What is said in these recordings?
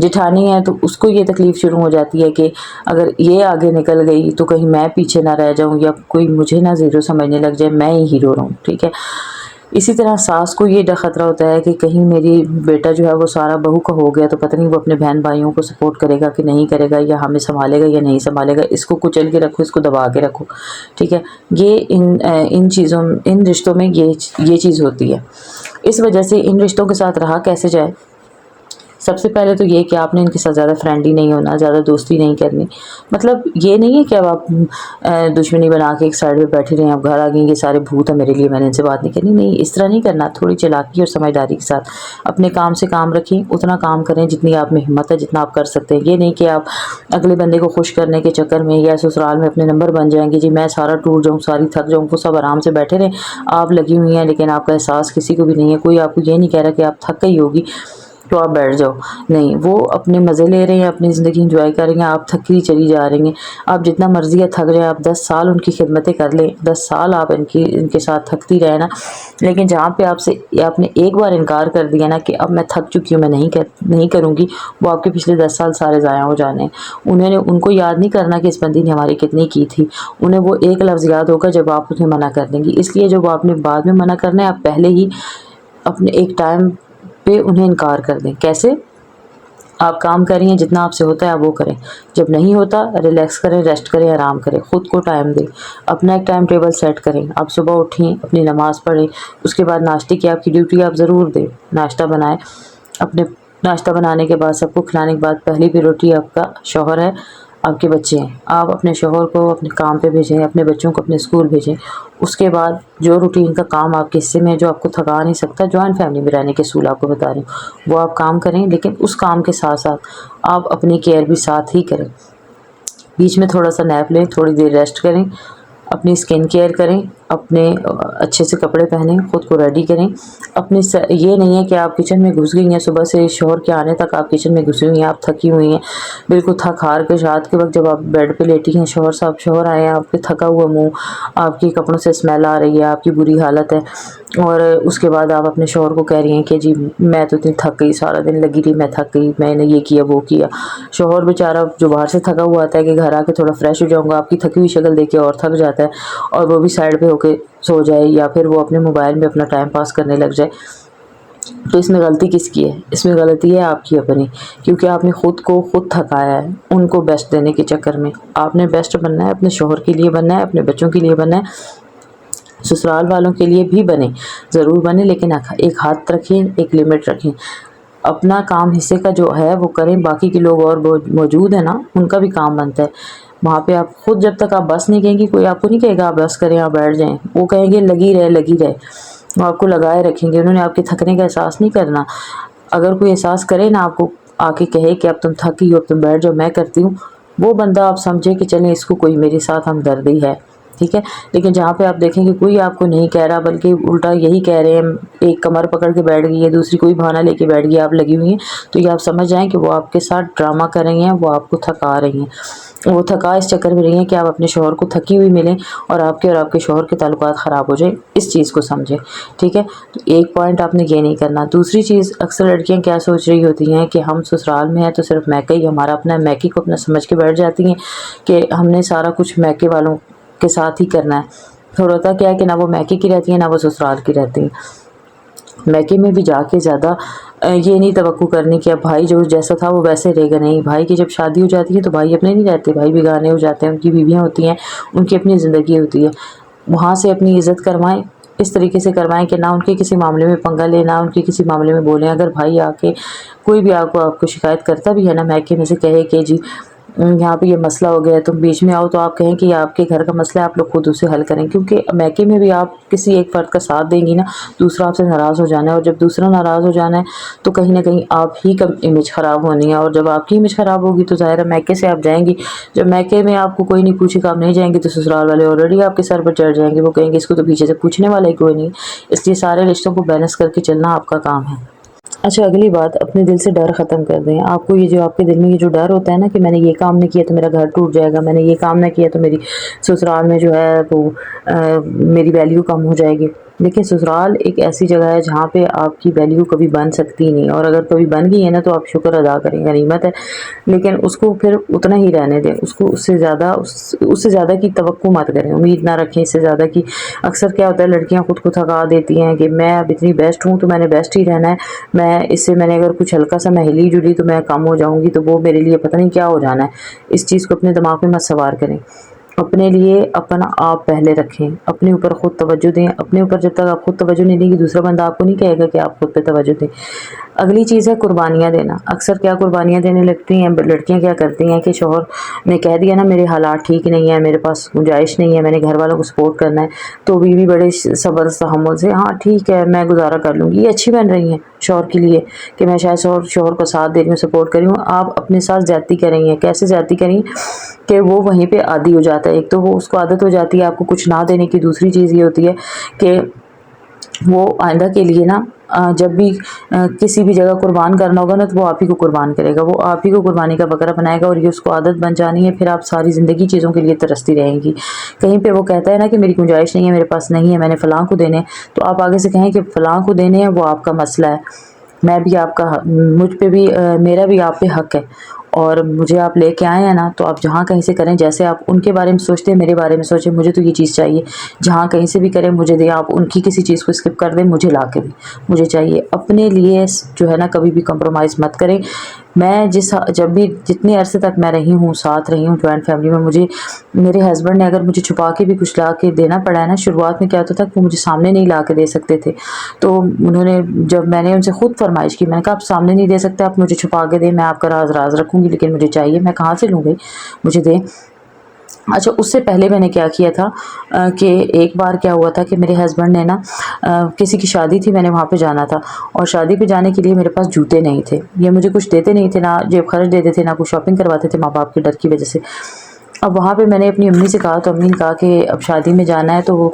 جٹھانی ہے تو اس کو یہ تکلیف شروع ہو جاتی ہے کہ اگر یہ آگے نکل گئی تو کہیں میں پیچھے نہ رہ جاؤں یا کوئی مجھے نہ زیرو سمجھنے لگ جائے، میں ہی ہیرو رہوں، ٹھیک ہے۔ اسی طرح ساس کو یہ خطرہ ہوتا ہے کہ کہیں میری بیٹا جو ہے وہ سارا بہو کا ہو گیا تو پتہ نہیں وہ اپنے بہن بھائیوں کو سپورٹ کرے گا کہ نہیں کرے گا، یا ہمیں سنبھالے گا یا نہیں سنبھالے گا، اس کو کچل کے رکھو، اس کو دبا کے رکھو، ٹھیک ہے۔ یہ ان چیزوں، ان رشتوں میں یہ چیز ہوتی ہے۔ اس وجہ سے ان رشتوں کے ساتھ رہا کیسے جائے؟ سب سے پہلے تو یہ کہ آپ نے ان کے ساتھ زیادہ فرینڈلی نہیں ہونا، زیادہ دوستی نہیں کرنی۔ مطلب یہ نہیں ہے کہ اب آپ دشمنی بنا کے ایک سائڈ پہ بیٹھے رہیں، آپ گھر آ گئیں، یہ سارے بھوت ہیں میرے لیے، میں نے ان سے بات نہیں کرنی، نہیں، اس طرح نہیں کرنا۔ تھوڑی چالاکی اور سمجھداری کے ساتھ اپنے کام سے کام رکھیں، اتنا کام کریں جتنی آپ میں ہمت ہے، جتنا آپ کر سکتے ہیں۔ یہ نہیں کہ آپ اگلے بندے کو خوش کرنے کے چکر میں یا سسرال میں اپنے نمبر بن جائیں گے، جی میں سارا ٹوٹ جاؤں، ساری تھک جاؤں، وہ سب آرام سے بیٹھے رہیں، آپ لگی ہوئی ہیں لیکن آپ کا احساس کسی کو بھی نہیں ہے، کوئی آپ کو یہ نہیں کہہ رہا کہ آپ تھک گئی ہوگی تو آپ بیٹھ جاؤ، نہیں، وہ اپنے مزے لے رہے ہیں، اپنی زندگی انجوائے کر رہی ہیں، آپ تھکی چلی جا رہی ہیں۔ آپ جتنا مرضی ہے تھک جائیں، آپ 10 سال ان کی خدمتیں کر لیں، 10 سال آپ ان کے ساتھ تھکتی رہے نا، لیکن جہاں پہ آپ نے ایک بار انکار کر دیا نا کہ اب میں تھک چکی ہوں، میں نہیں کروں گی، وہ آپ کے پچھلے 10 سال سارے ضائع ہو جانے ہیں۔ ان کو یاد نہیں کرنا کہ اس بندی نے ہماری کتنی کی تھی، انہیں وہ ایک لفظ یاد ہوگا جب آپ انہیں منع کر دیں گی۔ اس لیے جب آپ نے بعد میں منع کرنا ہے، آپ پہلے ہی اپنے ایک ٹائم پہ انہیں انکار کر دیں۔ کیسے؟ آپ کام کر رہی ہیں، جتنا آپ سے ہوتا ہے آپ وہ کریں، جب نہیں ہوتا ریلیکس کریں، ریسٹ کریں، آرام کریں، خود کو ٹائم دیں، اپنا ایک ٹائم ٹیبل سیٹ کریں۔ آپ صبح اٹھیں، اپنی نماز پڑھیں، اس کے بعد ناشتے کی آپ کی ڈیوٹی آپ ضرور دیں، ناشتہ بنائیں، اپنے ناشتہ بنانے کے بعد سب کو کھلانے کے بعد پہلی پریورٹی آپ کا شوہر ہے، آپ کے بچے ہیں، آپ اپنے شوہر کو اپنے کام پہ بھیجیں، اپنے بچوں کو اپنے اسکول بھیجیں۔ اس کے بعد جو روٹین کا کام آپ کے حصے میں ہے، جو آپ کو تھکا نہیں سکتا، جوائنٹ فیملی میں رہنے کے اصول آپ کو بتا رہی ہوں، وہ آپ کام کریں، لیکن اس کام کے ساتھ ساتھ آپ اپنی کیئر بھی ساتھ ہی کریں۔ بیچ میں تھوڑا سا نیپ لیں، تھوڑی دیر ریسٹ کریں، اپنی اسکن کیئر کریں، اپنے اچھے سے کپڑے پہنیں، خود کو ریڈی کریں۔ یہ نہیں ہے کہ آپ کچن میں گھس گئی ہیں، صبح سے شوہر کے آنے تک آپ کچن میں گھسی ہوئی ہیں، آپ تھکی ہوئی ہیں، بالکل تھک ہار کے، رات کے وقت جب آپ بیڈ پہ لیٹی ہیں، شوہر آئے ہیں، آپ کے تھکا ہوا منہ، آپ کے کپڑوں سے اسمیل آ رہی ہے، آپ کی بری حالت ہے، اور اس کے بعد آپ اپنے شوہر کو کہہ رہی ہیں کہ جی میں تو اتنی تھک گئی، سارا دن لگی رہی، میں تھک گئی، میں نے یہ کیا وہ کیا۔ شوہر بیچارہ جو باہر سے تھکا ہوا آتا ہے کہ گھر آ کے تھوڑا فریش ہو جاؤں گا، آپ کی تھکی ہوئی شکل دیکھ کے اور تھک جاتا ہے، اور وہ بھی سائڈ پہ ہو کے سو جائے، یا پھر وہ اپنے موبائل میں اپنا ٹائم پاس کرنے لگ جائے۔ تو اس میں غلطی کس کی ہے؟ اس میں غلطی ہے آپ کی اپنی، کیونکہ آپ نے خود کو خود تھکایا ہے ان کو بیسٹ دینے کے چکر میں۔ آپ نے بیسٹ بننا ہے، اپنے شوہر کے لیے بننا ہے، اپنے بچوں کے لیے بننا ہے، سسرال والوں کے لیے بھی بنے، ضرور بنے، لیکن ایک حد رکھیں، ایک لمٹ رکھیں۔ اپنا کام حصے کا جو ہے وہ کریں، باقی کے لوگ اور موجود ہیں نا، ان کا بھی کام بنتا ہے، وہاں پہ آپ خود جب تک آپ بس نہیں کہیں گی، کوئی آپ کو نہیں کہے گا آپ بس کریں، آپ بیٹھ جائیں، وہ کہیں گے لگی رہے، وہ آپ کو لگائے رکھیں گے، انہوں نے آپ کے تھکنے کا احساس نہیں کرنا۔ اگر کوئی احساس کرے نا، آپ کو آ کے کہے کہ اب تم تھکی ہو، اب تم بیٹھ جاؤ، میں کرتی ہوں، وہ بندہ آپ سمجھے کہ چلیں اس کو کوئی میرے ساتھ ہمدردی ہے، ٹھیک ہے۔ لیکن جہاں پہ آپ دیکھیں کہ کوئی آپ کو نہیں کہہ رہا، بلکہ الٹا یہی کہہ رہے ہیں، ایک کمر پکڑ کے بیٹھ گئی ہے، دوسری کوئی بہانہ لے کے بیٹھ گئی، آپ لگی ہوئی ہیں، تو یہ آپ سمجھ جائیں کہ وہ آپ کے ساتھ ڈرامہ کر رہی ہیں، وہ آپ کو تھکا رہی ہیں، وہ تھکا اس چکر میں رہی ہیں کہ آپ اپنے شوہر کو تھکی ہوئی ملیں، اور آپ کے شوہر کے تعلقات خراب ہو جائیں، اس چیز کو سمجھیں، ٹھیک ہے۔ تو ایک پوائنٹ آپ نے یہ نہیں کرنا۔ دوسری چیز، اکثر لڑکیاں کیا سوچ رہی ہوتی ہیں کہ ہم سسرال میں ہیں تو صرف میکے ہی ہمارا اپنا ہے، میکے کو اپنا سمجھ کے بیٹھ جاتی ہیں کہ ہم نے سارا کچھ میکے والوں کے ساتھ ہی کرنا ہے۔ پھر ہوتا کیا ہے کہ نہ وہ میکے کی رہتی ہیں، نہ وہ سسرال کی رہتی ہیں۔ میکے میں بھی جا کے زیادہ یہ نہیں توقع کرنی کہ اب بھائی جو جیسا تھا وہ ویسے رہے گا، نہیں، بھائی کی جب شادی ہو جاتی ہے تو بھائی اپنے نہیں رہتے، بھائی بیگانے ہو جاتے ہیں، ان کی بیویاں ہوتی ہیں، ان کی اپنی زندگی ہوتی ہے۔ وہاں سے اپنی عزت کروائیں، اس طریقے سے کروائیں کہ نہ ان کے کسی معاملے میں پنگا لیں، نہ ان کے کسی معاملے میں بولیں۔ اگر بھائی آ کے کوئی بھی آپ کو شکایت کرتا بھی ہے نا میکے میں سے، کہے کہ جی یہاں پہ یہ مسئلہ ہو گیا ہے، تم بیچ میں آؤ، تو آپ کہیں کہ یہ آپ کے گھر کا مسئلہ ہے، آپ لوگ خود اسے حل کریں، کیونکہ میکے میں بھی آپ کسی ایک فرد کا ساتھ دیں گی نا، دوسرا آپ سے ناراض ہو جانا ہے، اور جب دوسرا ناراض ہو جانا ہے تو کہیں نہ کہیں آپ ہی کا امیج خراب ہونی ہے، اور جب آپ کی امیج خراب ہوگی تو ظاہر ہے میکے سے آپ جائیں گی، جب میکے میں آپ کو کوئی نہیں پوچھے گا، آپ نہیں جائیں گے، تو سسرال والے آلریڈی آپ کے سر پر چڑھ جائیں گے، وہ کہیں گے اس کو تو پیچھے سے پوچھنے والا ہی کوئی نہیں ہے۔ اس لیے سارے رشتوں کو بیلنس کر کے چلنا آپ کا کام ہے۔ اچھا، اگلی بات، اپنے دل سے ڈر ختم کر دیں۔ آپ کو یہ جو آپ کے دل میں یہ جو ڈر ہوتا ہے نا کہ میں نے یہ کام نہیں کیا تو میرا گھر ٹوٹ جائے گا، میں نے یہ کام نہ کیا تو میری سسرال میں جو ہے تو میری ویلیو کم ہو جائے گی، دیکھیں سسرال ایک ایسی جگہ ہے جہاں پہ آپ کی ویلیو کبھی بن سکتی نہیں، اور اگر کبھی بن گئی ہے نا تو آپ شکر ادا کریں، غنیمت ہے، لیکن اس کو پھر اتنا ہی رہنے دیں، اس کو اس سے زیادہ کی توقع مت کریں، امید نہ رکھیں اس سے زیادہ کی۔ اکثر کیا ہوتا ہے لڑکیاں خود کو تھکا دیتی ہیں کہ میں اب اتنی بیسٹ ہوں تو میں نے بیسٹ ہی رہنا ہے، میں نے اگر کچھ ہلکا سا میں ہلی جلی تو میں کم ہو جاؤں گی، تو وہ میرے لیے پتہ نہیں کیا ہو جانا ہے۔ اس چیز کو اپنے دماغ میں مت سوار کریں، اپنے لیے اپنا آپ پہلے رکھیں، اپنے اوپر خود توجہ دیں، اپنے اوپر جب تک آپ خود توجہ نہیں دیں گی دوسرا بندہ آپ کو نہیں کہے گا کہ آپ خود پہ توجہ دیں۔ اگلی چیز ہے قربانیاں دینا۔ اکثر کیا قربانیاں دینے لگتی ہیں لڑکیاں، کیا کرتی ہیں کہ شوہر نے کہہ دیا نا میرے حالات ٹھیک نہیں ہے، میرے پاس گنجائش نہیں ہے، میں نے گھر والوں کو سپورٹ کرنا ہے، تو بیوی بڑے صبر تحمل سے ہاں ٹھیک ہے میں گزارا کر لوں گی، یہ اچھی بن رہی ہیں شوہر کے لیے کہ میں شاید شوہر کو ساتھ دے رہی ہوں، سپورٹ کر رہی ہوں۔ آپ اپنے ساتھ زیادتی کر رہی ہیں، کیسے زیادتی کر رہی ہیں کہ وہ وہیں پہ عادی ہو جاتا ہے، ایک تو وہ اس کو عادت ہو جاتی ہے آپ کو کچھ نہ دینے کی، دوسری چیز یہ ہوتی ہے کہ وہ آئندہ کے لیے نا جب بھی کسی بھی جگہ قربان کرنا ہوگا نا تو وہ آپ ہی کو قربان کرے گا، وہ آپ ہی کو قربانی کا بکرا بنائے گا، اور یہ اس کو عادت بن جانی ہے، پھر آپ ساری زندگی چیزوں کے لیے ترستی رہیں گی۔ کہیں پہ وہ کہتا ہے نا کہ میری گنجائش نہیں ہے، میرے پاس نہیں ہے، میں نے فلاں کو دینے، تو آپ آگے سے کہیں کہ فلاں کو دینے ہیں وہ آپ کا مسئلہ ہے، میں بھی آپ کا مجھ پہ بھی میرا بھی آپ پہ حق ہے، اور مجھے آپ لے کے آئے ہیں نا تو آپ جہاں کہیں سے کریں، جیسے آپ ان کے بارے میں سوچتے ہیں میرے بارے میں سوچیں، مجھے تو یہ چیز چاہیے، جہاں کہیں سے بھی کریں مجھے دیں، آپ ان کی کسی چیز کو اسکپ کر دیں مجھے لا کے دیں، مجھے چاہیے۔ اپنے لیے جو ہے نا کبھی بھی کمپرومائز مت کریں۔ میں جب بھی جتنے عرصے تک میں رہی ہوں، ساتھ رہی ہوں جوائنٹ فیملی میں، میرے ہسبینڈ نے اگر مجھے چھپا کے بھی کچھ لا کے دینا پڑا ہے نا، شروعات میں کیا ہوتا تھا کہ وہ مجھے سامنے نہیں لا کے دے سکتے تھے، تو انہوں نے جب میں نے ان سے خود فرمائش کی، میں نے کہا آپ سامنے نہیں دے سکتے، آپ مجھے چھپا کے دیں، میں آپ کا راز رکھوں گی، لیکن مجھے چاہیے، میں کہاں سے لوں گی، مجھے دیں۔ اچھا اس سے پہلے میں نے کیا کیا تھا کہ ایک بار کیا ہوا تھا کہ میرے ہسبینڈ نے نا کسی کی شادی تھی، میں نے وہاں پہ جانا تھا، اور شادی پہ جانے کے لیے میرے پاس جوتے نہیں تھے، یہ مجھے کچھ دیتے نہیں تھے، نہ جیب خرچ دیتے تھے، نہ کچھ شاپنگ کرواتے تھے ماں باپ کے ڈر کی وجہ سے۔ اب وہاں پہ میں نے اپنی امی سے کہا تو امی نے کہا کہ اب شادی میں جانا ہے تو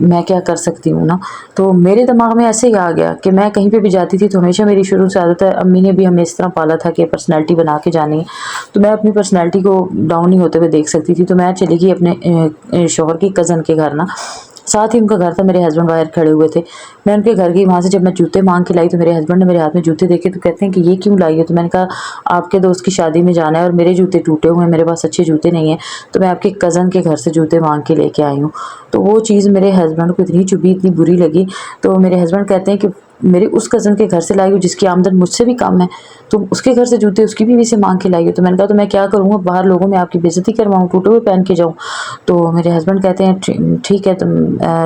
میں کیا کر سکتی ہوں نا، تو میرے دماغ میں ایسے ہی آ گیا کہ میں کہیں پہ بھی جاتی تھی تو ہمیشہ میری شروع سے عادت ہے، امی نے بھی ہمیں اس طرح پالا تھا کہ پرسنالٹی بنا کے جانی ہے، تو میں اپنی پرسنالٹی کو ڈاؤن نہیں ہوتے ہوئے دیکھ سکتی تھی، تو میں چلی گئی اپنے شوہر کی کزن کے گھر نا، ساتھ ہی ان کا گھر تھا، میرے ہسبینڈ باہر کھڑے ہوئے تھے، میں ان کے گھر گئی، وہاں سے جب میں جوتے مانگ کے لائی تو میرے ہسبینڈ نے میرے ہاتھ میں جوتے دیکھے تو کہتے ہیں کہ یہ کیوں لائی ہے، تو میں نے کہا آپ کے دوست کی شادی میں جانا ہے اور میرے جوتے ٹوٹے ہوئے ہیں، میرے پاس اچھے جوتے نہیں ہیں، تو میں آپ کے کزن کے گھر سے جوتے مانگ کے لے کے آئی ہوں۔ تو وہ چیز میرے ہسبینڈ کو اتنی چبھی، اتنی بری لگی، تو میرے ہسبینڈ کہتے ہیں کہ میرے اس کزن کے گھر سے لائی ہوں جس کی آمدن مجھ سے بھی کم ہے، تو اس کے گھر سے جوتے اس کی بیوی سے مانگ کے لائی ہوں، تو میں نے کہا تو میں کیا کروں گا، باہر لوگوں میں آپ کی بے عزتی کرواؤں، ٹوٹے ہوئے پہن کے جاؤں؟ تو میرے ہسبینڈ کہتے ہیں ٹھیک ہے تم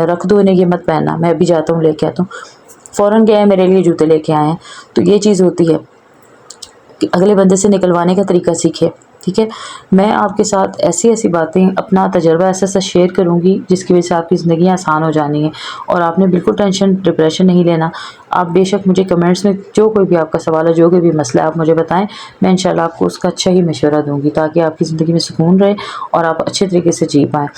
رکھ دو انہیں، یہ مت پہننا، میں ابھی جاتا ہوں لے کے آتا ہوں۔ فوراً گئے میرے لیے جوتے لے کے آئے ہیں۔ تو یہ چیز ہوتی ہے کہ اگلے بندے سے نکلوانے کا طریقہ سیکھے، ٹھیک ہے۔ میں آپ کے ساتھ ایسی باتیں، اپنا تجربہ ایسا شیئر کروں گی جس کی وجہ سے آپ کی زندگیاں آسان ہو جانی ہیں، اور آپ نے بالکل ٹینشن ڈپریشن نہیں لینا۔ آپ بے شک مجھے کمنٹس میں جو کوئی بھی آپ کا سوال ہے، جو کوئی بھی مسئلہ ہے، آپ مجھے بتائیں، میں انشاءاللہ آپ کو اس کا اچھا ہی مشورہ دوں گی تاکہ آپ کی زندگی میں سکون رہے اور آپ اچھے طریقے سے جی پائیں۔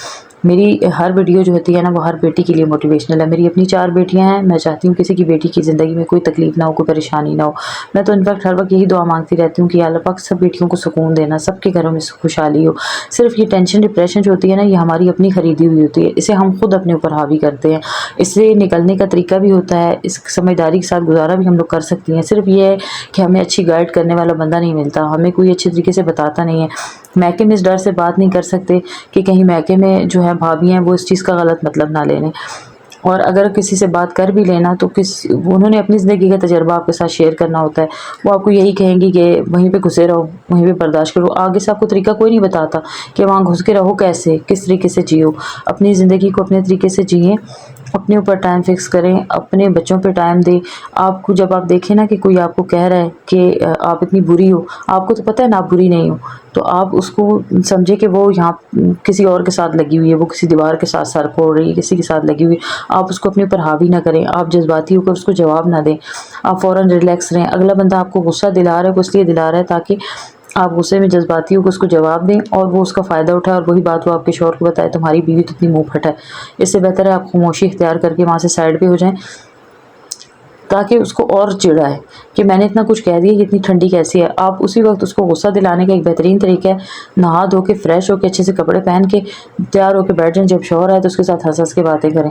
میری ہر ویڈیو جو ہوتی ہے نا وہ ہر بیٹی کے لیے موٹیویشنل ہے۔ میری اپنی 4 بیٹیاں ہیں، میں چاہتی ہوں کسی کی بیٹی کی زندگی میں کوئی تکلیف نہ ہو، کوئی پریشانی نہ ہو۔ میں تو انفیکٹ ہر وقت یہی دعا مانگتی رہتی ہوں کہ یا اللہ پاک سب بیٹیوں کو سکون دینا، سب کے گھروں میں خوشحالی ہو۔ صرف یہ ٹینشن ڈپریشن جو ہوتی ہے نا، یہ ہماری اپنی خریدی ہوئی ہوتی ہے، اسے ہم خود اپنے اوپر حاوی کرتے ہیں۔ اس سے نکلنے کا طریقہ بھی ہوتا ہے، اس سمجھداری کے ساتھ گزارا بھی ہم لوگ کر سکتی ہیں، صرف یہ ہے کہ ہمیں اچھی گائیڈ کرنے والا بندہ نہیں ملتا، ہمیں کوئی اچھے طریقے سے بتاتا نہیں ہے۔ میکے میں اس ڈر سے بات نہیں کر سکتے کہ کہیں میکے میں جو ہے بھابھی ہیں وہ اس چیز کا غلط مطلب نہ لے لیں، اور اگر کسی سے بات کر بھی لینا تو انہوں نے اپنی زندگی کا تجربہ آپ کے ساتھ شیئر کرنا ہوتا ہے، وہ آپ کو یہی کہیں گی کہ وہیں پہ گھسے رہو، وہیں پہ برداشت کرو، آگے سے آپ کو طریقہ کوئی نہیں بتاتا کہ وہاں گھس کے رہو کیسے، کس طریقے سے جیو۔ اپنی زندگی کو اپنے طریقے سے جئیں، اپنے اوپر ٹائم فکس کریں، اپنے بچوں پہ ٹائم دیں۔ آپ کو جب آپ دیکھیں نا کہ کوئی آپ کو کہہ رہا ہے کہ آپ اتنی بری ہو، آپ کو تو پتہ ہے نا آپ بری نہیں ہو، تو آپ اس کو سمجھے کہ وہ یہاں کسی اور کے ساتھ لگی ہوئی ہے، وہ کسی دیوار کے ساتھ سر پھوڑ رہی ہے، کسی کے ساتھ لگی ہوئی ہے، آپ اس کو اپنے اوپر حاوی نہ کریں، آپ جذباتی ہو کر اس کو جواب نہ دیں، آپ فوراً ریلیکس رہیں۔ اگلا بندہ آپ کو غصہ دلا رہا ہے، وہ اس لیے دلا رہا ہے تاکہ آپ غصے میں جذباتی ہو کہ اس کو جواب دیں اور وہ اس کا فائدہ اٹھائے، اور وہی بات وہ آپ کے شوہر کو بتائے تمہاری بیوی تو اتنی منہ پھٹ ہے۔ اس سے بہتر ہے آپ خاموشی اختیار کر کے وہاں سے سائڈ پہ ہو جائیں، تاکہ اس کو اور چڑھا ہے کہ میں نے اتنا کچھ کہہ دیا، یہ اتنی ٹھنڈی کیسی ہے۔ آپ اسی وقت اس کو غصہ دلانے کا ایک بہترین طریقہ ہے، نہا دھو کے فریش ہو کے اچھے سے کپڑے پہن کے تیار ہو کے بیٹھ جائیں، جب شوہر آئے تو اس کے ساتھ ہنس ہنس کے باتیں کریں،